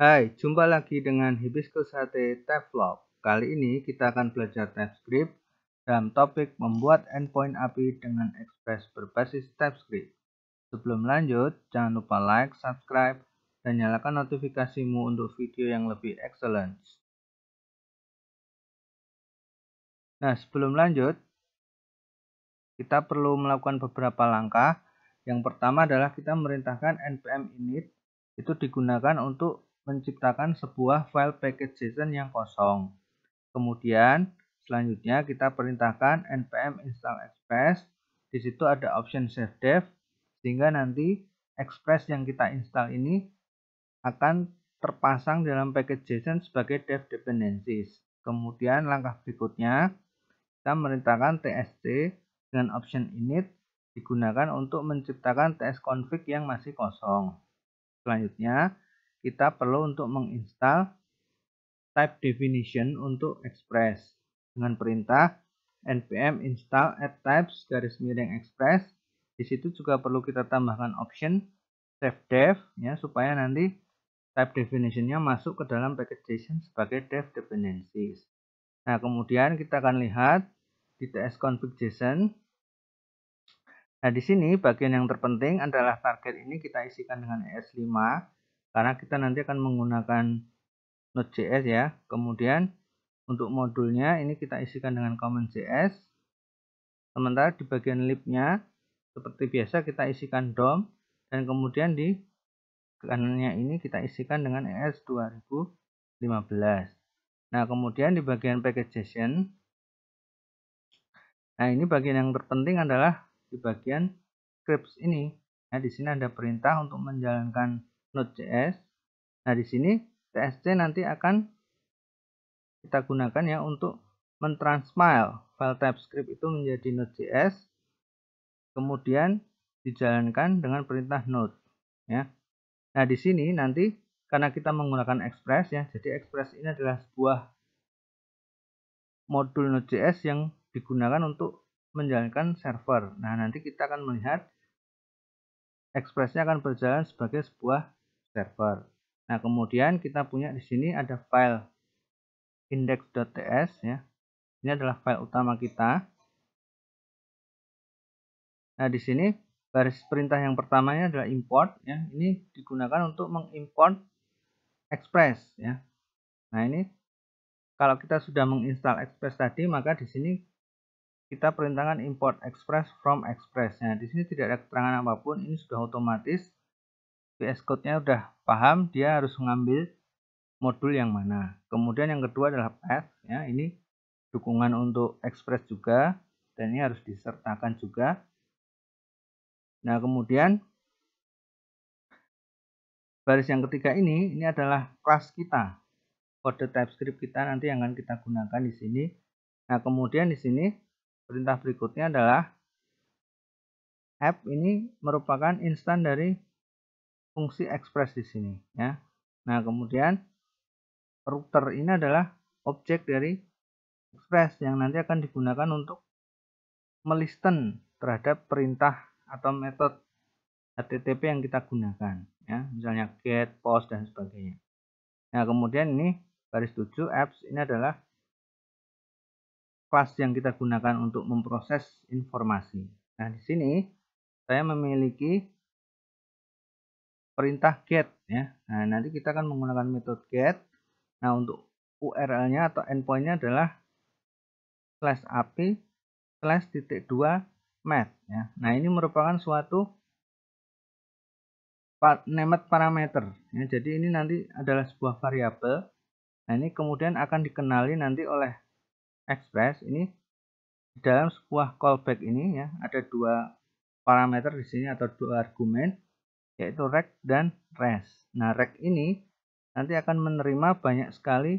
Hai, jumpa lagi dengan Hibiscus HT Typevlog. Kali ini kita akan belajar TypeScript dalam topik membuat endpoint API dengan Express berbasis TypeScript. Sebelum lanjut, jangan lupa like, subscribe, dan nyalakan notifikasimu untuk video yang lebih excellent. Nah, sebelum lanjut, kita perlu melakukan beberapa langkah. Yang pertama adalah kita merintahkan npm init itu digunakan untuk menciptakan sebuah file package.json yang kosong. Kemudian selanjutnya kita perintahkan npm install express. Di situ ada option save dev sehingga nanti express yang kita install ini akan terpasang dalam package.json sebagai dev dependencies. Kemudian langkah berikutnya kita merintahkan tsc dengan option init digunakan untuk menciptakan tsconfig yang masih kosong. Selanjutnya kita perlu untuk menginstal type definition untuk express dengan perintah npm install add types _express. Di situ juga perlu kita tambahkan option save dev ya supaya nanti type definition-nya masuk ke dalam package.json sebagai dev dependencies. Nah, kemudian kita akan lihat di tsconfig.json. Nah, di sini bagian yang terpenting adalah target ini kita isikan dengan ES5 karena kita nanti akan menggunakan Node.js ya. Kemudian untuk modulnya ini kita isikan dengan common.js. Sementara di bagian libnya seperti biasa kita isikan DOM dan kemudian di kanannya ini kita isikan dengan ES 2015. Nah, kemudian di bagian package.json. Nah, ini bagian yang terpenting adalah di bagian scripts ini. Nah, di sini ada perintah untuk menjalankan Node.js. Nah, di sini tsc nanti akan kita gunakan ya untuk mentransmile file TypeScript itu menjadi Node.js, kemudian dijalankan dengan perintah node ya. Nah, di sini nanti karena kita menggunakan Express ya, jadi Express ini adalah sebuah modul Node.js yang digunakan untuk menjalankan server. Nah, nanti kita akan melihat Express-nya akan berjalan sebagai sebuah server. Nah, kemudian kita punya di sini ada file index.ts ya. Ini adalah file utama kita. Nah, di sini baris perintah yang pertamanya adalah import ya. Ini digunakan untuk mengimport Express ya. Nah, ini kalau kita sudah menginstal Express tadi, maka di sini kita perintahkan import Express from Express. Nah, di sini tidak ada keterangan apapun, ini sudah otomatis. VS Code-nya sudah paham dia harus mengambil modul yang mana. Kemudian yang kedua adalah path ya. Ini dukungan untuk Express juga dan ini harus disertakan juga. Nah, kemudian baris yang ketiga ini adalah kelas kita. Kode TypeScript kita nanti yang akan kita gunakan di sini. Nah, kemudian di sini perintah berikutnya adalah app ini merupakan instan dari fungsi Express di sini ya. Nah, kemudian router ini adalah objek dari Express yang nanti akan digunakan untuk melisten terhadap perintah atau metode HTTP yang kita gunakan ya, misalnya get, post dan sebagainya. Nah, kemudian ini baris 7 apps ini adalah kelas yang kita gunakan untuk memproses informasi. Nah, di sini saya memiliki perintah get ya. Nah, nanti kita akan menggunakan metode get. Nah, untuk URL-nya atau endpoint-nya adalah /api/2math ya. Nah, ini merupakan suatu named parameter ya. Jadi ini nanti adalah sebuah variabel. Nah, ini kemudian akan dikenali nanti oleh Express ini di dalam sebuah callback ini ya. Ada dua parameter di sini atau dua argumen yaitu rect dan res. Nah, rect ini nanti akan menerima banyak sekali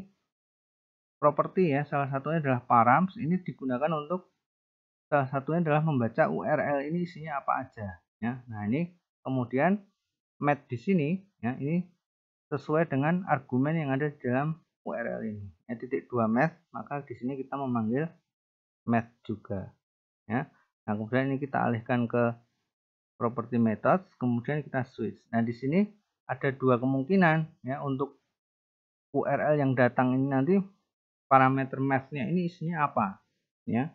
properti ya. Salah satunya adalah params. Ini digunakan untuk salah satunya adalah membaca URL ini isinya apa aja ya. Nah, ini kemudian math di sini ya, ini sesuai dengan argumen yang ada di dalam URL ini. Ya, .2 math, maka di sini kita memanggil math juga ya. Nah, kemudian ini kita alihkan ke property methods, kemudian kita switch. Nah, di sini ada dua kemungkinan ya untuk URL yang datang ini nanti parameter math-nya ini isinya apa, ya.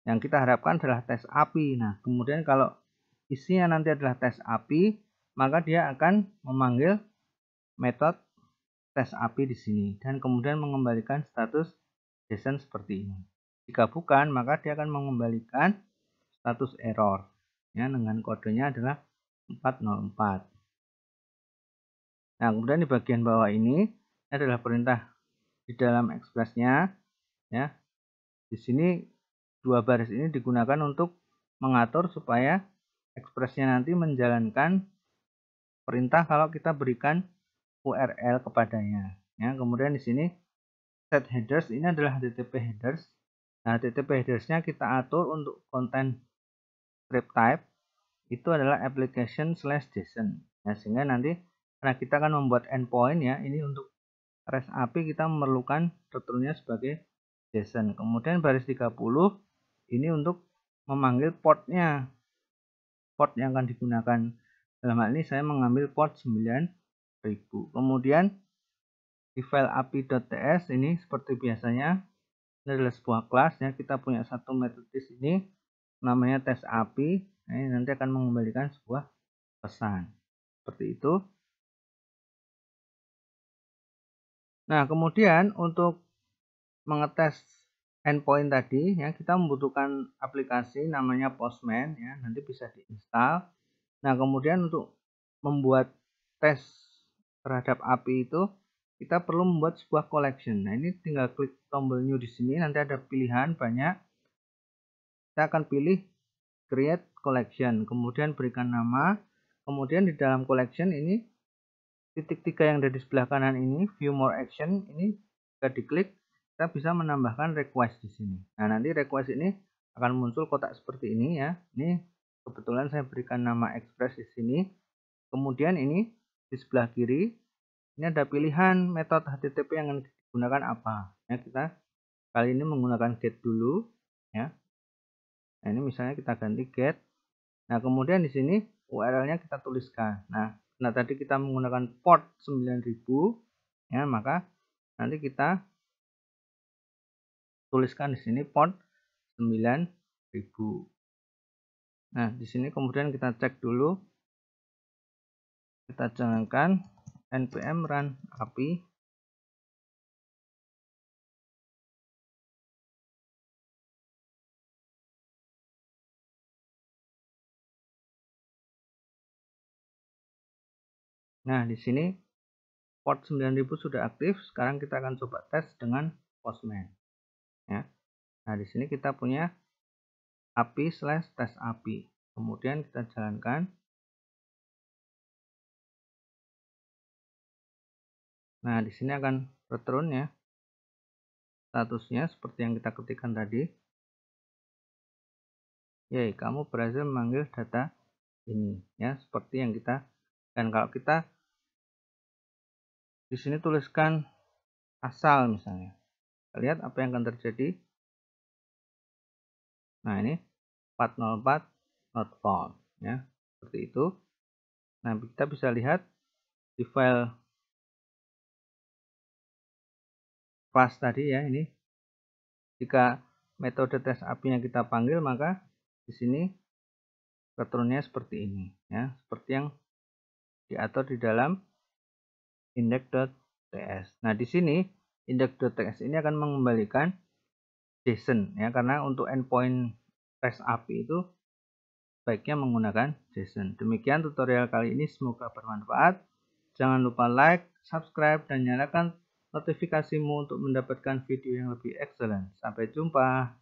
Yang kita harapkan adalah tes API. Nah, kemudian kalau isinya nanti adalah tes API, maka dia akan memanggil metode tes API di sini dan kemudian mengembalikan status JSON seperti ini. Jika bukan, maka dia akan mengembalikan status error, ya, dengan kodenya adalah 404. Nah, kemudian di bagian bawah ini adalah perintah di dalam Express-nya, ya. Di sini dua baris ini digunakan untuk mengatur supaya Express-nya nanti menjalankan perintah kalau kita berikan URL kepadanya. Ya, kemudian di sini set headers ini adalah HTTP headers. Nah, HTTP headers-nya kita atur untuk content script type itu adalah application/json. Nah, sehingga nanti karena kita akan membuat endpoint, ya, ini untuk REST API kita memerlukan return-nya sebagai JSON. Kemudian baris 30 ini untuk memanggil portnya. Port yang akan digunakan dalam hal ini saya mengambil port 9000. Kemudian di file api.ts ini seperti biasanya ini adalah sebuah kelas, ya. Kita punya satu metode di sini namanya tes API. Nah, ini nanti akan mengembalikan sebuah pesan seperti itu. Nah, kemudian untuk mengetes endpoint tadi, ya, kita membutuhkan aplikasi namanya Postman, ya, nanti bisa diinstal. Nah, kemudian untuk membuat tes terhadap API itu kita perlu membuat sebuah collection. Nah, ini tinggal klik tombol new di sini, nanti ada pilihan banyak. Kita akan pilih create collection, kemudian berikan nama, kemudian di dalam collection ini titik 3 yang ada di sebelah kanan ini, view more action, ini jika diklik kita bisa menambahkan request di sini. Nah, nanti request ini akan muncul kotak seperti ini, ya. Ini kebetulan saya berikan nama Express di sini. Kemudian ini di sebelah kiri ini ada pilihan metode HTTP yang akan digunakan apa. Ya, kita kali ini menggunakan get dulu, ya. Nah, ini misalnya kita ganti get. Nah, kemudian di sini URL-nya kita tuliskan. Nah, tadi kita menggunakan port 9000, ya, maka nanti kita tuliskan di sini port 9000. Nah, di sini kemudian kita cek dulu. Kita jalankan npm run api. Nah, di sini port 9000 sudah aktif. Sekarang kita akan coba tes dengan Postman, ya. Nah, di sini kita punya api/tes api. Kemudian kita jalankan. Nah, di sini akan return, ya, statusnya seperti yang kita ketikkan tadi. Yay, kamu berhasil memanggil data ini, ya, seperti yang kita. Dan kalau kita di sini tuliskan asal misalnya, lihat apa yang akan terjadi. Nah, ini 404 not found, ya, seperti itu. Nah, kita bisa lihat di file kelas tadi, ya, ini jika metode tes API yang kita panggil, maka di sini returnnya seperti ini, ya, seperti yang diatur di dalam index.ts. Nah, di sini index.ts ini akan mengembalikan JSON, ya, karena untuk endpoint REST API itu baiknya menggunakan JSON. Demikian tutorial kali ini, semoga bermanfaat. Jangan lupa like, subscribe, dan nyalakan notifikasimu untuk mendapatkan video yang lebih excellent. Sampai jumpa.